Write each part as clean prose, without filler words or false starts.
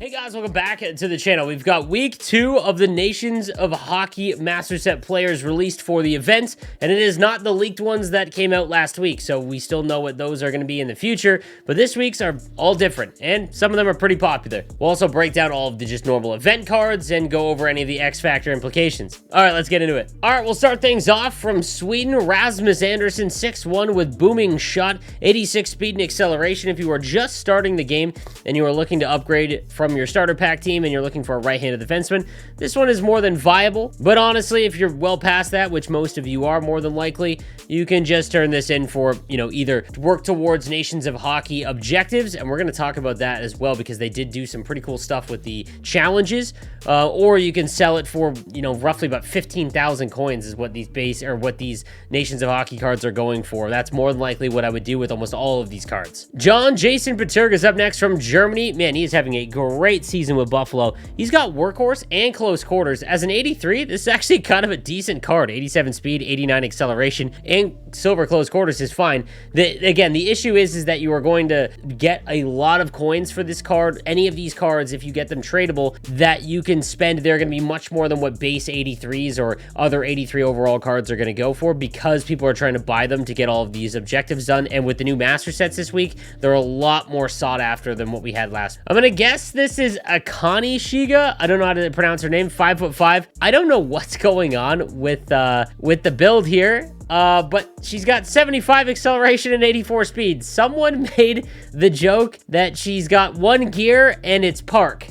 Hey guys, welcome back to the channel. We've got week 2 of the Nations of Hockey Master Set players released for the event, and it is not the leaked ones that came out last week, so we still know what those are going to be in the future, but this week's are all different, and some of them are pretty popular. We'll also break down all of the just normal event cards and go over any of the X Factor implications. Alright, let's get into it. Alright, we'll start things off from Sweden. RASMUS Andersson, 6'1" with booming shot, 86 speed and acceleration. If you are just starting the game and you are looking to upgrade from your starter pack team and you're looking for a right-handed defenseman, this one is more than viable. But honestly, if you're well past that, which most of you are more than likely, you can just turn this in for, either work towards Nations of Hockey objectives, and we're going to talk about that as well because they did do some pretty cool stuff with the challenges, or you can sell it for, roughly about 15,000 coins is what these what these Nations of Hockey cards are going for. That's more than likely what I would do with almost all of these cards. Jason Peterga is up next from Germany. Man, he is having a great season with Buffalo. He's got workhorse and close quarters. As an 83, this is actually kind of a decent card. 87 speed, 89 acceleration, and silver close quarters is fine. Again, the issue is that you are going to get a lot of coins for this card. Any of these cards, if you get them tradable, that you can spend, they're going to be much more than what base 83s or other 83 overall cards are going to go for because people are trying to buy them to get all of these objectives done. And with the new master sets this week, they're a lot more sought after than what we had last. I'm going to guess this is AKANE SHIGA. I don't know how to pronounce her name. 5'5". I don't know what's going on with the build here. But she's got 75 acceleration and 84 speed. Someone made the joke that she's got one gear and it's park.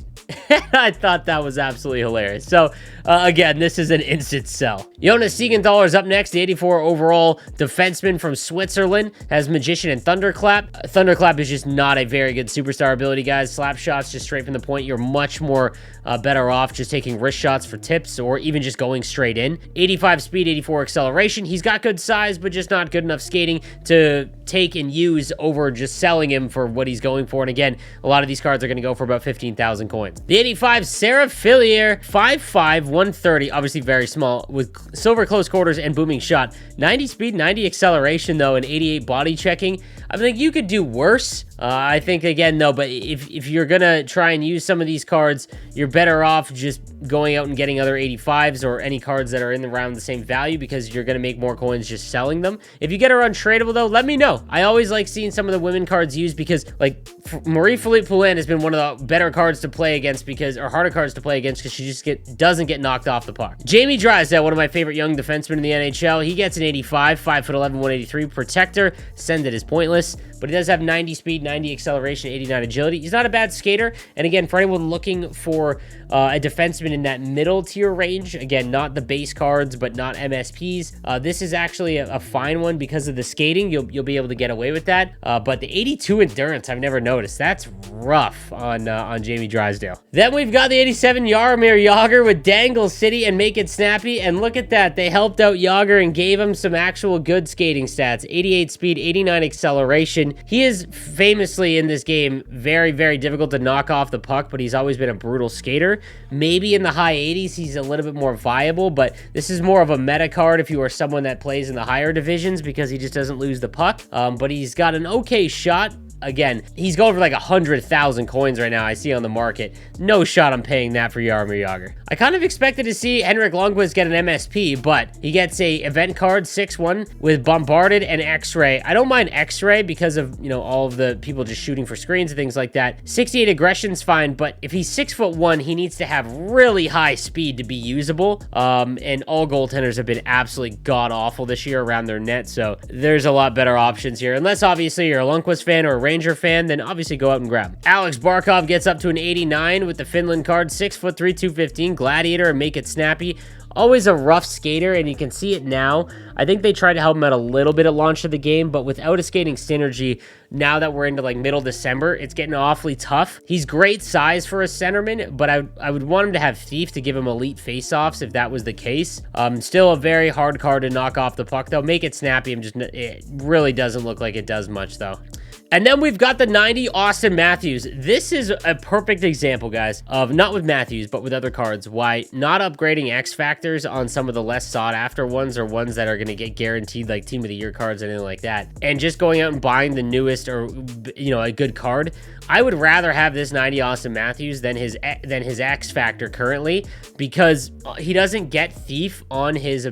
I thought that was absolutely hilarious. So, again, this is an instant sell. Jonas Siegenthaler is up next. The 84 overall defenseman from Switzerland has Magician and Thunderclap. Thunderclap is just not a very good superstar ability, guys. Slap shots just straight from the point. You're much more better off just taking wrist shots for tips or even just going straight in. 85 speed, 84 acceleration. He's got good size, but just not good enough skating to take and use over just selling him for what he's going for. And again, a lot of these cards are going to go for about 15,000 coins. The 85 FILLIER, 5'5", 130, obviously very small, with silver close quarters and booming shot. 90 speed, 90 acceleration, though, and 88 body checking. I think you could do worse. I think, again, though, but if you're going to try and use some of these cards, you're better off just going out and getting other 85s or any cards that are in around the same value because you're going to make more coins just selling them. If you get her untradeable, though, let me know. I always like seeing some of the women cards used because, like, Marie-Philippe Poulin has been one of the better cards to play against or harder cards to play against because she just doesn't get knocked off the puck. Jamie Drysdale, one of my favorite young defensemen in the NHL, he gets an 85, 5'11", 183 protector. Send it is pointless, but he does have 90 speed, 90 acceleration, 89 agility. He's not a bad skater, and again, for anyone looking for a defenseman in that middle tier range, again, not the base cards, but not MSPs, this is actually a fine one because of the skating. You'll be able to get away with that, but the 82 endurance, I've never noticed. That's rough on Jamie Drysdale. Then we've got the 87 Jaromir Jagr with Dangle City and Make It Snappy, and look at that. They helped out Jagr and gave him some actual good skating stats. 88 speed, 89 acceleration. He is famously in this game very, very difficult to knock off the puck, but he's always been a brutal skater. Maybe in the high 80s, he's a little bit more viable, but this is more of a meta card if you are someone that plays in the higher divisions because he just doesn't lose the puck, but he's got an okay shot. Again, he's going for like 100,000 coins right now, I see on the market. No shot I'm paying that for Jaromir Jagr. I kind of expected to see HENRIK LUNDQVIST get an MSP, but he gets a event card, 6'1", with Bombarded and X-Ray. I don't mind X-Ray because of, all of the people just shooting for screens and things like that. 68 aggression's fine, but if he's 6'1", he needs to have really high speed to be usable. And all goaltenders have been absolutely god-awful this year around their net, so there's a lot better options here. Unless, obviously, you're a LUNDQVIST fan or a Ranger fan, then obviously go out and grab him. Alex Barkov gets up to an 89 with the Finland card, 6'3", 215, Gladiator, and Make It Snappy. Always a rough skater, and you can see it now. I think they tried to help him out a little bit at launch of the game, but without a skating synergy, now that we're into like middle December, it's getting awfully tough. He's great size for a centerman, but I would want him to have Thief to give him elite face-offs if that was the case. Still a very hard card to knock off the puck, though. Make It Snappy, it really doesn't look like it does much, though. And then we've got the 90 Austin Matthews. This is a perfect example, guys, of not with Matthews, but with other cards, why not upgrading X factors on some of the less sought after ones or ones that are going to get guaranteed like Team of the Year cards and anything like that, and just going out and buying the newest or, you know, a good card. I would rather have this 90 Austin Matthews than his X factor currently, because he doesn't get Thief on his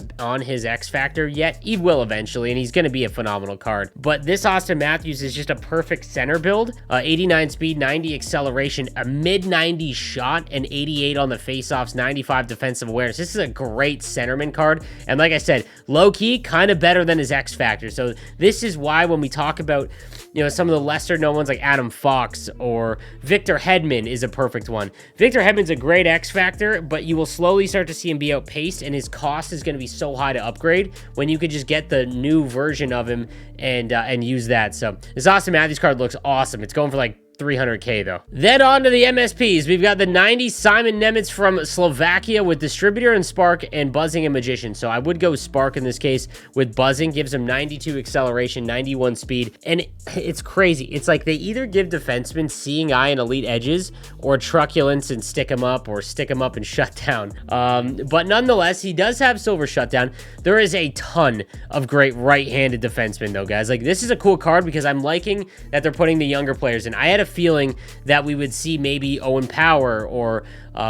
X factor yet. He will eventually, and he's going to be a phenomenal card. But this Austin Matthews is just a perfect center build. 89 speed, 90 acceleration, a mid-90 shot, and 88 on the faceoffs, 95 defensive awareness. This is a great centerman card, and like I said, low-key, kind of better than his X factor. So this is why when we talk about, you know, some of the lesser known ones like Adam Fox or Victor Hedman is a perfect one. Victor Hedman's a great X factor, but you will slowly start to see him be outpaced, and his cost is going to be so high to upgrade when you could just get the new version of him and use that. So this Austin Matthews card looks awesome. It's going for like 300k though. Then on to the MSPs. We've got the 90 Simon Nemec from Slovakia with Distributor and Spark and Buzzing and Magician. So I would go Spark in this case with Buzzing. Gives him 92 acceleration, 91 speed. And it's crazy. It's like they either give defensemen Seeing Eye and Elite Edges or Truculence and Stick him up, or Stick him up and Shut Down. But nonetheless, he does have Silver Shutdown. There is a ton of great right-handed defensemen though, guys. Like, this is a cool card because I'm liking that they're putting the younger players in. I had a feeling that we would see maybe Owen Power or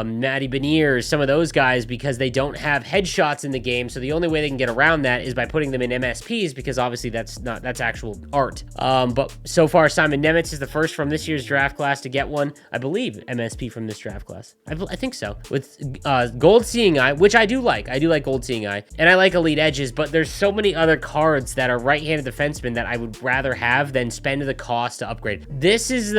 Matty Beniers, some of those guys, because they don't have headshots in the game. So the only way they can get around that is by putting them in MSPs, because obviously that's actual art. But so far, Simon Nemec is the first from this year's draft class to get one, I believe, MSP from this draft class. I think so. With Gold Seeing Eye, which I do like. I do like Gold Seeing Eye, and I like Elite Edges, but there's so many other cards that are right-handed defensemen that I would rather have than spend the cost to upgrade. This is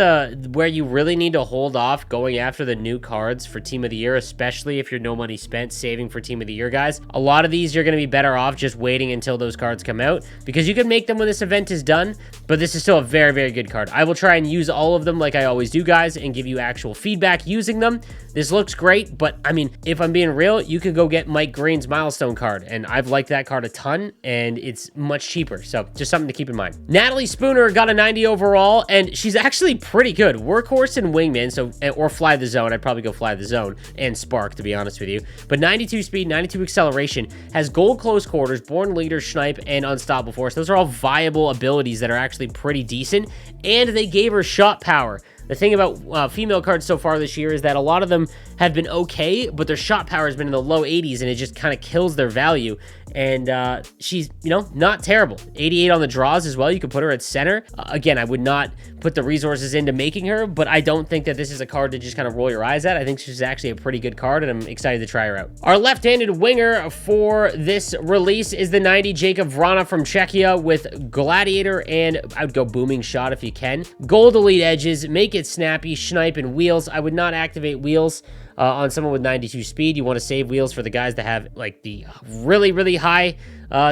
where you really need to hold off going after the new cards for Team of the Year, especially if you're no money spent saving for Team of the Year, guys. A lot of these you're going to be better off just waiting until those cards come out, because you can make them when this event is done, but this is still a very, very good card. I will try and use all of them like I always do, guys, and give you actual feedback using them. This looks great, but I mean, if I'm being real, you could go get Mike Green's Milestone card, and I've liked that card a ton, and it's much cheaper, so just something to keep in mind. Natalie Spooner got a 90 overall, and she's actually pretty good. Workhorse and Wingman, so, or Fly the Zone. I'd probably go Fly the Zone and Spark, to be honest with you. But 92 speed, 92 acceleration, has Gold Close Quarters, Born Leader, Snipe, and Unstoppable Force. Those are all viable abilities that are actually pretty decent, and they gave her shot power. The thing about female cards so far this year is that a lot of them have been okay, but their shot power has been in the low 80s, and it just kind of kills their value. And she's, you know, not terrible. 88 on the draws as well. You could put her at center. Again, I would not put the resources into making her, but I don't think that this is a card to just kind of roll your eyes at. I think she's actually a pretty good card, and I'm excited to try her out. Our left-handed winger for this release is the 90 JAKUB VRANA from Czechia with Gladiator, and I would go Booming Shot if you can. Gold Elite Edges, make it snappy, Snipe, and Wheels. I would not activate Wheels on someone with 92 speed. You want to save Wheels for the guys that have like the really, really high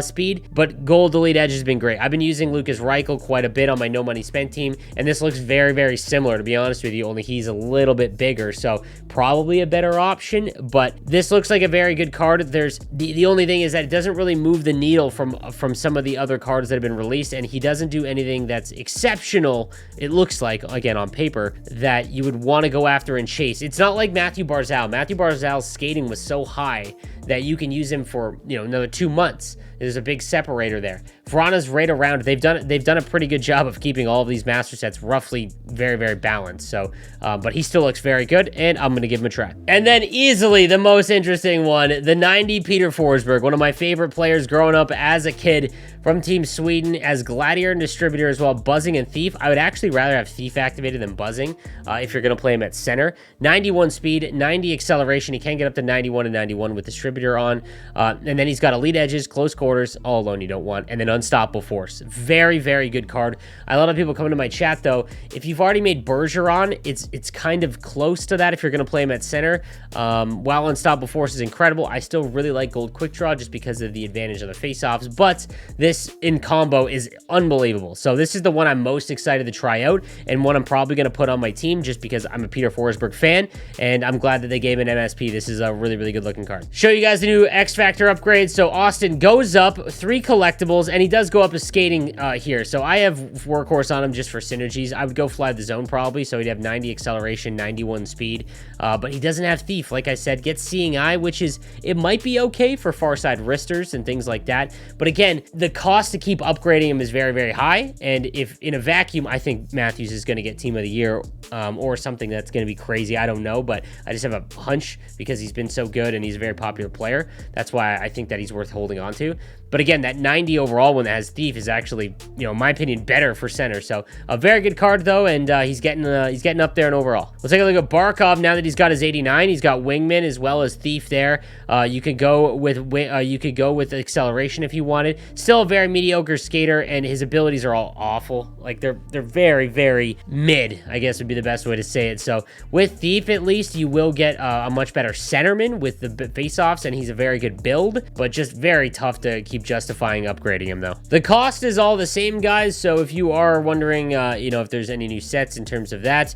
speed, but Gold Elite Edge has been great. I've been using Lucas Reichel quite a bit on my no money spent team, and this looks very, very similar, to be honest with you, only he's a little bit bigger, so probably a better option, but this looks like a very good card. There's the only thing is that it doesn't really move the needle from some of the other cards that have been released, and he doesn't do anything that's exceptional, it looks like, again, on paper, that you would want to go after and chase. It's not like Matthew Barzal. Matthew Barzal's skating was so high that you can use him for, you know, another 2 months. There's a big separator there. VRANA's right around. They've done a pretty good job of keeping all of these master sets roughly very, very balanced. So, but he still looks very good, and I'm gonna give him a try. And then easily the most interesting one, the 90 Peter Forsberg, one of my favorite players growing up as a kid from Team Sweden, as Gladiator and Distributor as well, Buzzing and Thief. I would actually rather have Thief activated than Buzzing if you're gonna play him at center. 91 speed, 90 acceleration. He can get up to 91 and 91 with Distributor on, and then he's got Elite Edges, Close Quarters, all alone you don't want, and then Unstoppable Force. Very, very good card. A lot of people come into my chat though. If you've already made Bergeron, it's kind of close to that if you're going to play him at center. While Unstoppable Force is incredible, I still really like Gold Quick Draw just because of the advantage of the face-offs, but this in combo is unbelievable. So this is the one I'm most excited to try out, and one I'm probably going to put on my team just because I'm a Peter Forsberg fan, and I'm glad that they gave an MSP. This is a really, really good looking card. Show you guys the new X Factor upgrade. So Austin, go up 3 collectibles, and he does go up a skating here. So I have Workhorse on him just for synergies. I would go Fly the Zone probably, so he'd have 90 acceleration, 91 speed. But he doesn't have Thief. Like I said, gets Seeing Eye, which is, it might be okay for Farside Wristers and things like that. But again, the cost to keep upgrading him is very, very high. And if in a vacuum, I think Matthews is going to get Team of the Year or something that's going to be crazy. I don't know, but I just have a hunch because he's been so good and he's a very popular player. That's why I think that he's worth holding on to. But again, that 90 overall one that has Thief is actually, you know, in my opinion, better for center. So a very good card though, and he's getting up there in overall. Let's take a look at Barkov now that he's got his 89. He's got Wingman as well as Thief there. You could go with acceleration if you wanted. Still a very mediocre skater, and his abilities are all awful. Like they're very, very mid, I guess would be the best way to say it. So with Thief, at least you will get a much better centerman with the face-offs, and he's a very good build, but just very tough to keep justifying upgrading him though. The cost is all the same, guys, so if you are wondering you know, if there's any new sets in terms of that,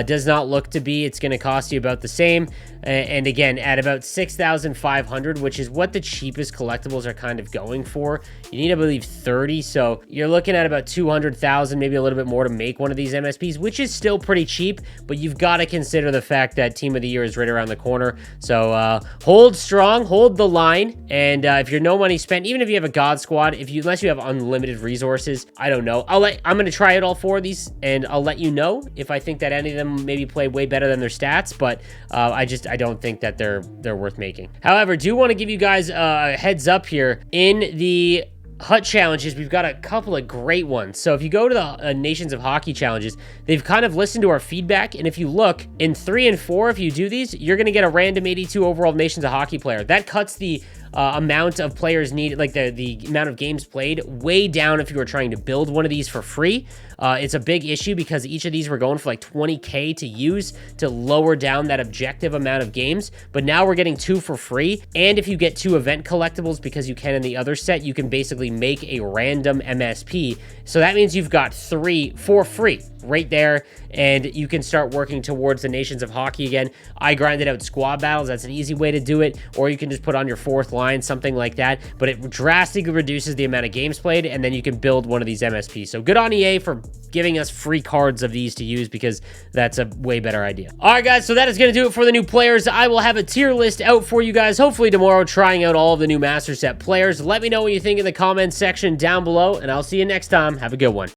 does not look to be. It's going to cost you about the same, and again at about 6,500, which is what the cheapest collectibles are kind of going for. You need, I believe, 30, so you're looking at about 200,000, maybe a little bit more to make one of these MSPs, which is still pretty cheap, but you've got to consider the fact that Team of the Year is right around the corner. So hold strong, hold the line, and if you're no money spent, even if you have a God Squad, unless you have unlimited resources, I don't know. I'm going to try it all 4 of these, and I'll let you know if I think that any of them maybe play way better than their stats, but I don't think that they're worth making. However, do want to give you guys a heads up here in the HUT challenges. We've got a couple of great ones. So if you go to the Nations of Hockey challenges, they've kind of listened to our feedback, and if you look in 3 and 4, if you do these, you're going to get a random 82 overall Nations of Hockey player. That cuts the amount of players needed, like the amount of games played, way down if you were trying to build one of these for free. It's a big issue because each of these were going for like 20K to use to lower down that objective amount of games, but now we're getting 2 for free. And if you get 2 event collectibles, because you can in the other set, you can basically make a random MSP. So that means you've got 3 for free right there, and you can start working towards the Nations of Hockey again. I grinded out squad battles. That's an easy way to do it, or you can just put on your 4th line, something like that, but it drastically reduces the amount of games played, and then you can build one of these MSPs. So good on EA for giving us free cards of these to use, because that's a way better idea. All right, guys, so that is going to do it for the new players. I will have a tier list out for you guys, hopefully tomorrow, trying out all of the new Master Set players. Let me know what you think in the comments section down below, and I'll see you next time. Have a good one.